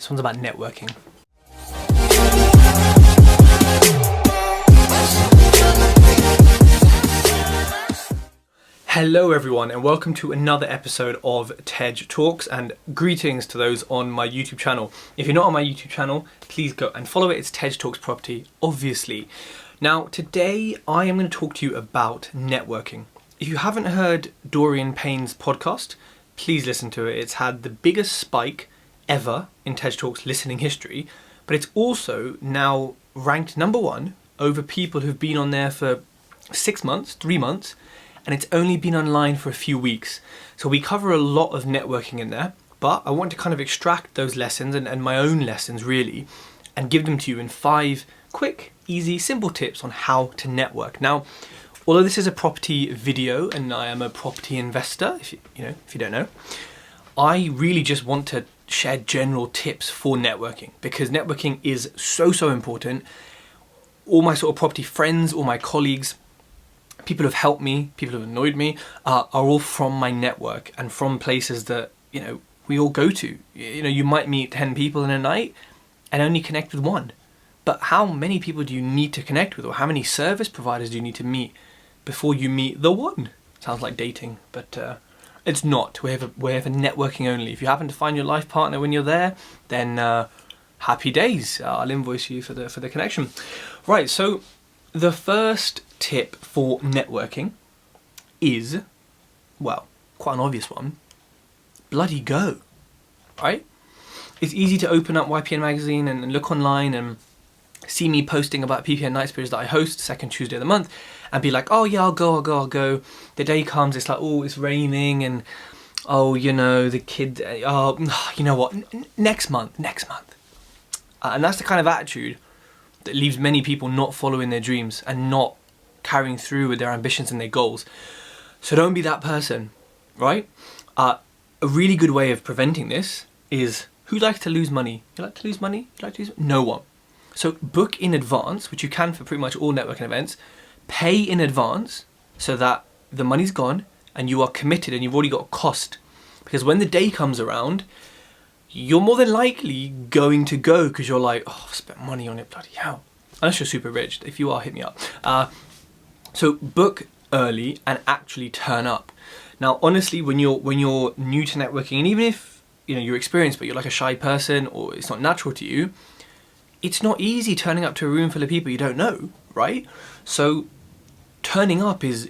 This one's about networking. Hello everyone and welcome to another episode of TED Talks, and greetings to those on my YouTube channel. If you're not on my YouTube channel, please go and follow it. It's TED Talks Property, obviously. Now today I am going to talk to you about networking. If you haven't heard Dorian Payne's podcast, please listen to it. It's had the biggest spike ever in TED Talks listening history, but it's also now ranked #1 over people who've been on there for 6 months, 3 months, and it's only been online for a few weeks. So we cover a lot of networking in there, but I want to kind of extract those lessons and my own lessons really, and give them to you in 5 quick, easy, simple tips on how to network. Now, although this is a property video and I am a property investor, if you don't know, I really just want to share general tips for networking, because networking is so important. All my sort of property friends, all my colleagues, people who have helped me, people who have annoyed me, are all from my network and from places that, we all go to. You might meet 10 people in a night and only connect with 1. But how many people do you need to connect with, or how many service providers do you need to meet before you meet the one? Sounds like dating, but it's not. We're for networking only. If you happen to find your life partner when you're there, then happy days. I'll invoice you for the connection. Right, so the first tip for networking is, well, quite an obvious one. Bloody go, right? It's easy to open up YPN magazine and look online and see me posting about PPN Knightsbridge that I host second Tuesday of the month and be like, oh yeah, I'll go. The day comes, it's like, oh, it's raining and, oh, the kid, oh, you know what, next month. And that's the kind of attitude that leaves many people not following their dreams and not carrying through with their ambitions and their goals. So don't be that person, right? A really good way of preventing this is, who likes to lose money? You like to lose money? No one. So book in advance, which you can for pretty much all networking events. Pay in advance so that the money's gone and you are committed and you've already got a cost. Because when the day comes around, you're more than likely going to go because you're like, oh, I've spent money on it, bloody hell. Unless you're super rich. If you are, hit me up. So book early and actually turn up. Now, honestly, when you're new to networking, and even if you're experienced but you're like a shy person or it's not natural to you, it's not easy turning up to a room full of people you don't know, right? So turning up is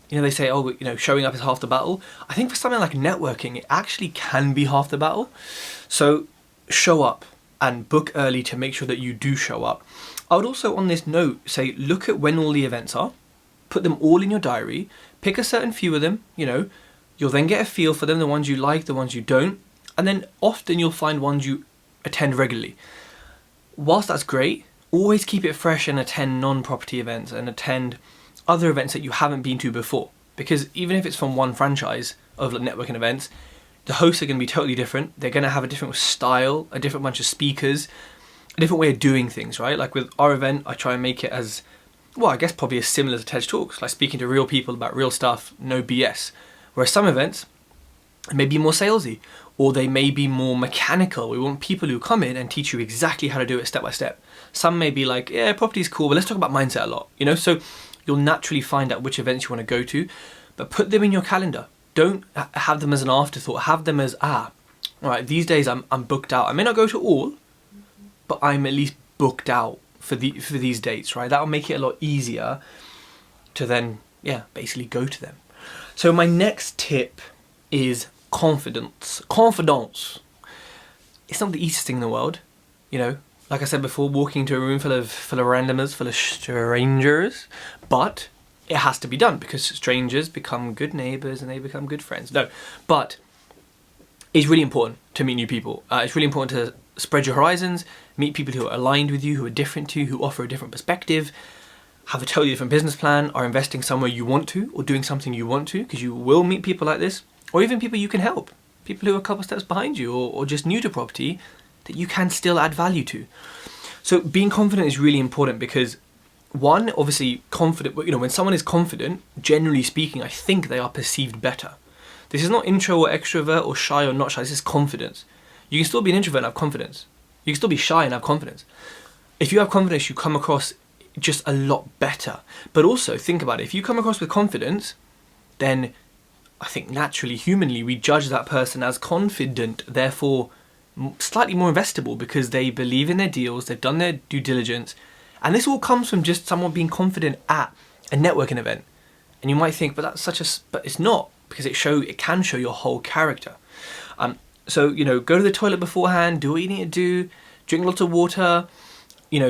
they say, oh, showing up is half the battle. I think for something like networking, it actually can be half the battle. So show up and book early to make sure that you do show up. I would also, on this note, say look at when all the events are, put them all in your diary, pick a certain few of them, you'll then get a feel for them, the ones you like, the ones you don't, and then often you'll find ones you attend regularly. Whilst that's great, always keep it fresh and attend non-property events and attend other events that you haven't been to before. Because even if it's from one franchise of networking events, the hosts are going to be totally different. They're going to have a different style, a different bunch of speakers, a different way of doing things, right? Like with our event, I try and make it as, well, I guess probably as similar to TED Talks, like speaking to real people about real stuff, no BS. Whereas some events may be more salesy, or they may be more mechanical. We want people who come in and teach you exactly how to do it step by step. Some may be like, yeah, property's cool, but let's talk about mindset a lot, So you'll naturally find out which events you want to go to, but put them in your calendar. Don't have them as an afterthought. Have them as, all right, these days I'm booked out. I may not go to all, but I'm at least booked out for these dates, right? That'll make it a lot easier to then, basically go to them. So my next tip is confidence. It's not the easiest thing in the world, Like I said before, walking into a room full of randomers, full of strangers, but it has to be done because strangers become good neighbours and they become good friends. No, but it's really important to meet new people. It's really important to spread your horizons, meet people who are aligned with you, who are different to you, who offer a different perspective, have a totally different business plan, are investing somewhere you want to, or doing something you want to, because you will meet people like this, or even people you can help, people who are a couple steps behind you, or just new to property that you can still add value to. So being confident is really important because, one, obviously confident, when someone is confident, generally speaking, I think they are perceived better. This is not intro or extrovert or shy or not shy, this is confidence. You can still be an introvert and have confidence. You can still be shy and have confidence. If you have confidence, you come across just a lot better. But also, think about it. If you come across with confidence, then I think naturally, humanly, we judge that person as confident, therefore slightly more investable because they believe in their deals, they've done their due diligence. And this all comes from just someone being confident at a networking event. And you might think, but it's not, because it can show your whole character. So, go to the toilet beforehand, do what you need to do, drink lots of water,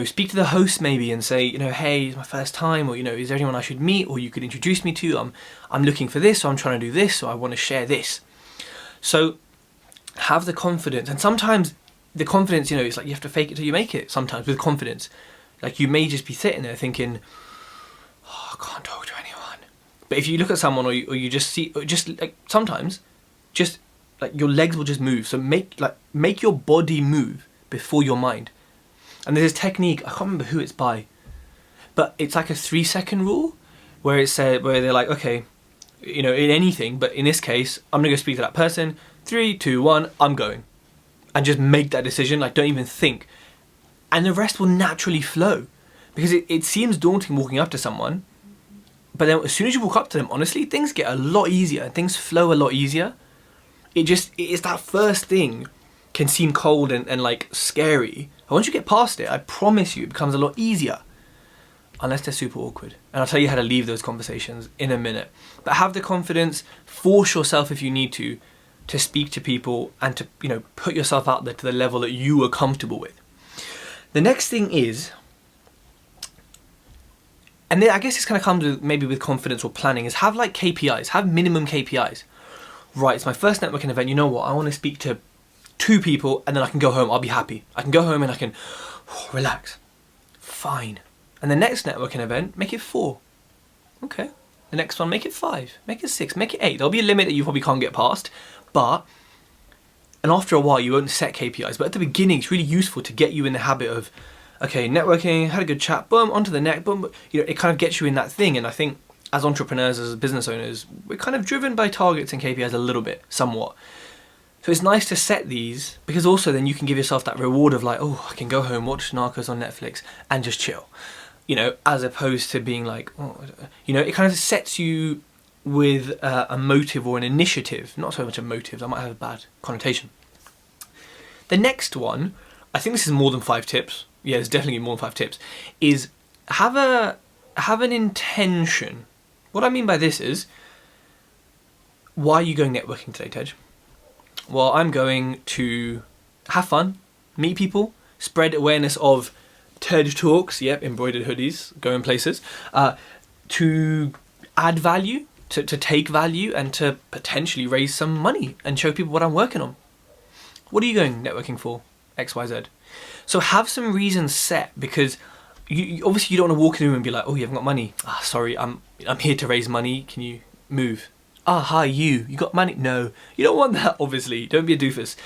speak to the host maybe and say, hey, it's my first time, or, is there anyone I should meet, or you could introduce me to, I'm looking for this, or I'm trying to do this, or I want to share this. So have the confidence. And sometimes the confidence, it's like you have to fake it till you make it sometimes with confidence. Like you may just be sitting there thinking, oh, I can't talk to anyone. But if you look at someone or you just see, or just like sometimes, just like your legs will just move. So make your body move before your mind. And there's this technique, I can't remember who it's by, but it's like a 3-second rule where they're like, okay, in anything, but in this case, I'm gonna go speak to that person. 3, 2, 1, I'm going. And just make that decision, like don't even think. And the rest will naturally flow. Because it seems daunting walking up to someone, but then as soon as you walk up to them, honestly, things get a lot easier, things flow a lot easier. It's that first thing can seem cold and like scary. And once you get past it, I promise you, it becomes a lot easier. Unless they're super awkward. And I'll tell you how to leave those conversations in a minute. But have the confidence, force yourself if you need to speak to people and to, put yourself out there to the level that you are comfortable with. The next thing is, and I guess this kind of comes with maybe with confidence or planning, is have like KPIs, have minimum KPIs. Right, it's my first networking event, you know what, I want to speak to 2 people and then I can go home, I'll be happy. I can go home and I can relax. Fine. And the next networking event, make it 4. Okay. The next one, make it 5, make it 6, make it 8. There'll be a limit that you probably can't get past, and after a while you won't set KPIs, but at the beginning it's really useful to get you in the habit of, okay, networking, had a good chat, boom, onto the next, boom, it kind of gets you in that thing. And I think as entrepreneurs, as business owners, we're kind of driven by targets and KPIs a little bit, somewhat. So it's nice to set these, because also then you can give yourself that reward of like, oh, I can go home, watch Narcos on Netflix and just chill, as opposed to being like, oh, it kind of sets you with a motive or an initiative, not so much a motive, that might have a bad connotation. The next one, I think this is more than 5 tips. Yeah, it's definitely more than 5 tips. Is have an intention. What I mean by this is, why are you going networking today, Tej? Well, I'm going to have fun, meet people, spread awareness of TED Talks, yep, embroidered hoodies, going places, to add value, to take value, and to potentially raise some money and show people what I'm working on. What are you going networking for? X, Y, Z. So have some reasons set, because you obviously you don't want to walk in the room and be like, oh, you haven't got money. Sorry, I'm here to raise money. Can you move? Hi, you got money? No, you don't want that, obviously. Don't be a doofus.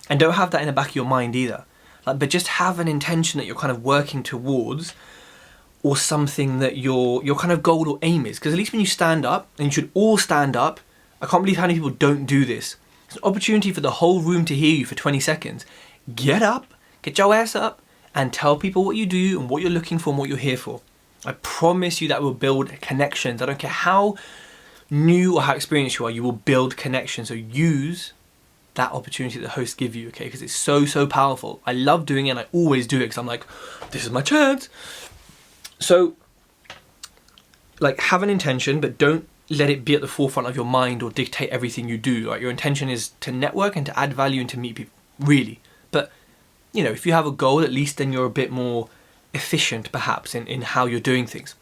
And don't have that in the back of your mind either. But just have an intention that you're kind of working towards, or something that your kind of goal or aim is. Because at least when you stand up, and you should all stand up, I can't believe how many people don't do this. It's an opportunity for the whole room to hear you for 20 seconds. Get up, get your ass up, and tell people what you do and what you're looking for and what you're here for. I promise you that will build connections. I don't care how new or how experienced you are, you will build connections. So use that opportunity that the hosts give you, okay? Because it's so powerful. I love doing it and I always do it because I'm like, this is my chance. So, like, have an intention, but don't let it be at the forefront of your mind or dictate everything you do. Right? Your intention is to network and to add value and to meet people, really. But, if you have a goal, at least then you're a bit more efficient, perhaps, in how you're doing things.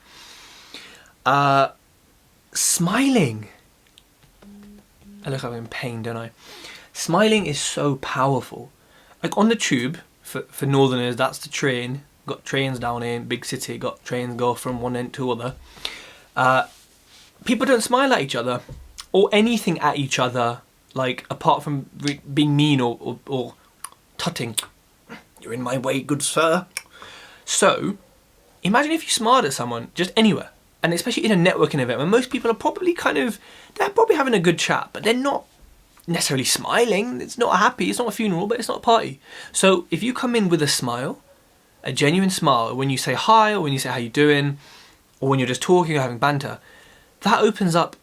Smiling. I look like I'm in pain, don't I? Smiling is so powerful. Like on the tube, for northerners, that's the train. Got trains down here, big city, got trains go from one end to other. People don't smile at each other or anything at each other, like apart from being mean or tutting. You're in my way, good sir. So imagine if you smiled at someone just anywhere, and especially in a networking event where most people are probably they're probably having a good chat, but they're not necessarily smiling. It's not happy. It's not a funeral, but it's not a party. So if you come in with a smile, a genuine smile, when you say hi or when you say how you doing, or when you're just talking or having banter, that opens up,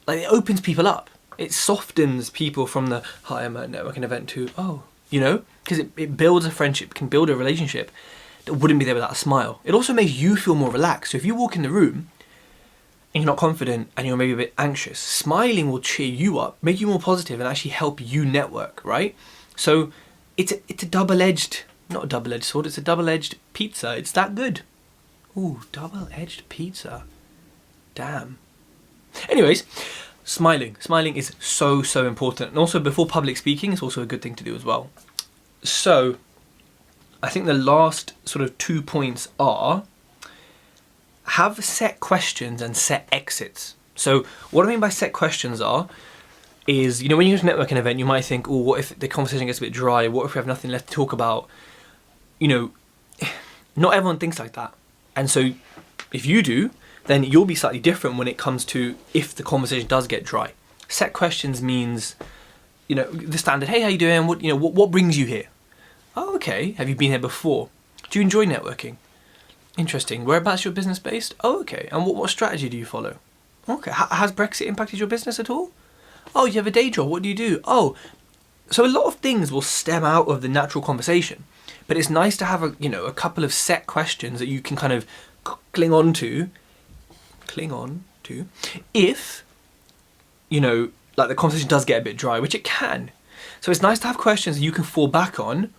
like it opens people up. It softens people from the hi, I'm at a networking event to oh, you know, because it builds a friendship, can build a relationship that wouldn't be there without a smile. It also makes you feel more relaxed. So if you walk in the room and you're not confident and you're maybe a bit anxious, smiling will cheer you up, make you more positive, and actually help you network, right? So it's a double-edged, not a double-edged sword, it's a double-edged pizza. It's that good. Ooh, double-edged pizza. Damn. Anyways, smiling is so important, and also before public speaking, it's also a good thing to do as well. So I think the last sort of 2 points are have set questions and set exits. So what I mean by set questions is, you know, when you go to a networking event, you might think, oh, what if the conversation gets a bit dry? What if we have nothing left to talk about? You know, not everyone thinks like that. And so if you do, then you'll be slightly different when it comes to if the conversation does get dry. Set questions means, you know, the standard, hey, how you doing? What brings you here? Oh, okay. Have you been here before? Do you enjoy networking? Interesting. Whereabouts your business based? Oh, okay. And what strategy do you follow? Okay. Has Brexit impacted your business at all? Oh, you have a day job. What do you do? Oh, so a lot of things will stem out of the natural conversation, but it's nice to have a couple of set questions that you can kind of cling on to if, you know, like the conversation does get a bit dry, which it can. So it's nice to have questions that you can fall back on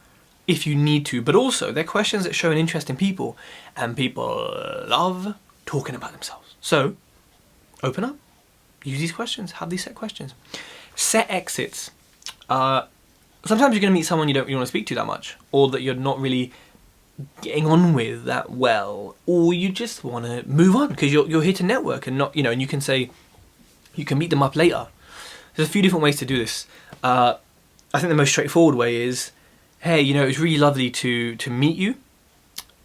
if you need to, but also they're questions that show an interest in people, and people love talking about themselves. So open up, use these questions, have these set questions. Set exits. Sometimes you're going to meet someone you want to speak to that much, or that you're not really getting on with that well, or you just want to move on because you're here to network and not, you know, and you can say, you can meet them up later. There's a few different ways to do this. I think the most straightforward way is, hey, you know, it's really lovely to meet you.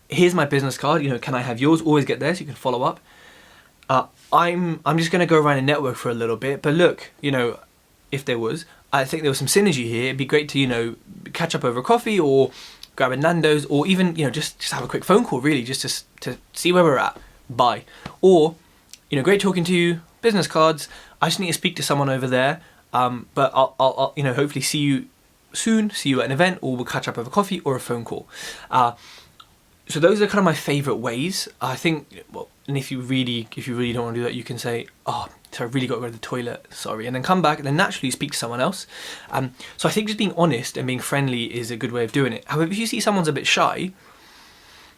Here's my business card, you know, can I have yours? Always get there so you can follow up. I'm just going to go around and network for a little bit, but look, you know, I think there was some synergy here. It'd be great to, you know, catch up over a coffee or grab a Nando's, or even, you know, just have a quick phone call, really, just to see where we're at. Bye. Or, you know, great talking to you, business cards. I just need to speak to someone over there, but I'll you know, hopefully see you soon, see you at an event, or we'll catch up over coffee or a phone call. So those are kind of my favourite ways. I think, well, and if you really don't want to do that, you can say, oh, so I really got to go to the toilet, sorry, and then come back and then naturally speak to someone else. So I think just being honest and being friendly is a good way of doing it. However, if you see someone's a bit shy,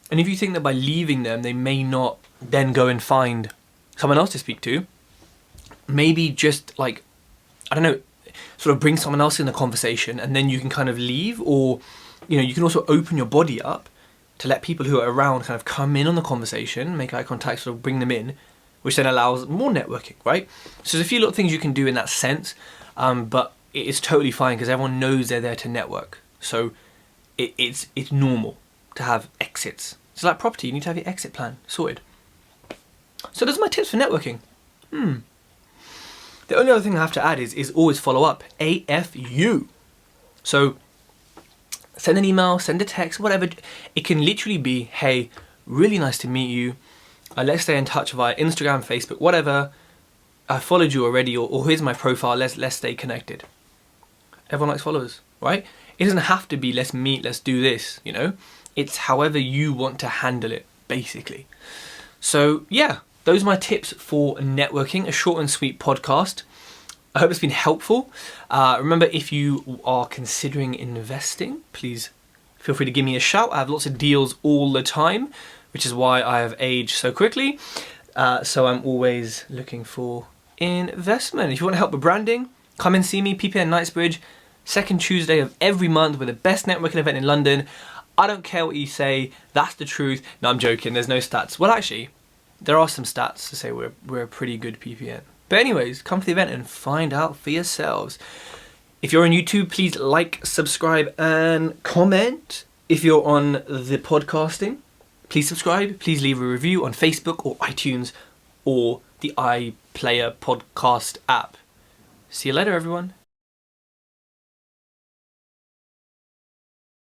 and if you think that by leaving them, they may not then go and find someone else to speak to, maybe just like, I don't know, sort of bring someone else in the conversation and then you can kind of leave, or, you know, you can also open your body up to let people who are around kind of come in on the conversation, make eye contact, sort of bring them in, which then allows more networking, right? So there's a few little things you can do in that sense, but it's totally fine because everyone knows they're there to network. So it's normal to have exits. It's like property, you need to have your exit plan sorted. So those are my tips for networking. The only other thing I have to add is always follow up. AFU. So send an email, send a text, whatever. It can literally be, hey, really nice to meet you. Let's stay in touch via Instagram, Facebook, whatever. I followed you already, or here's my profile. Let's stay connected. Everyone likes followers, right? It doesn't have to be let's meet, let's do this. You know, it's however you want to handle it, basically. So yeah, those are my tips for networking. A short and sweet podcast. I hope it's been helpful. Remember, if you are considering investing, please feel free to give me a shout. I have lots of deals all the time, which is why I have aged so quickly. So I'm always looking for investment. If you want help with branding, come and see me, PPN Knightsbridge, second Tuesday of every month with the best networking event in London. I don't care what you say, that's the truth. No, I'm joking, there's no stats. Well, actually, there are some stats to say we're a pretty good PPN. But anyways, come to the event and find out for yourselves. If you're on YouTube, please like, subscribe, and comment. If you're on the podcasting, please subscribe. Please leave a review on Facebook or iTunes or the iPlayer podcast app. See you later, everyone.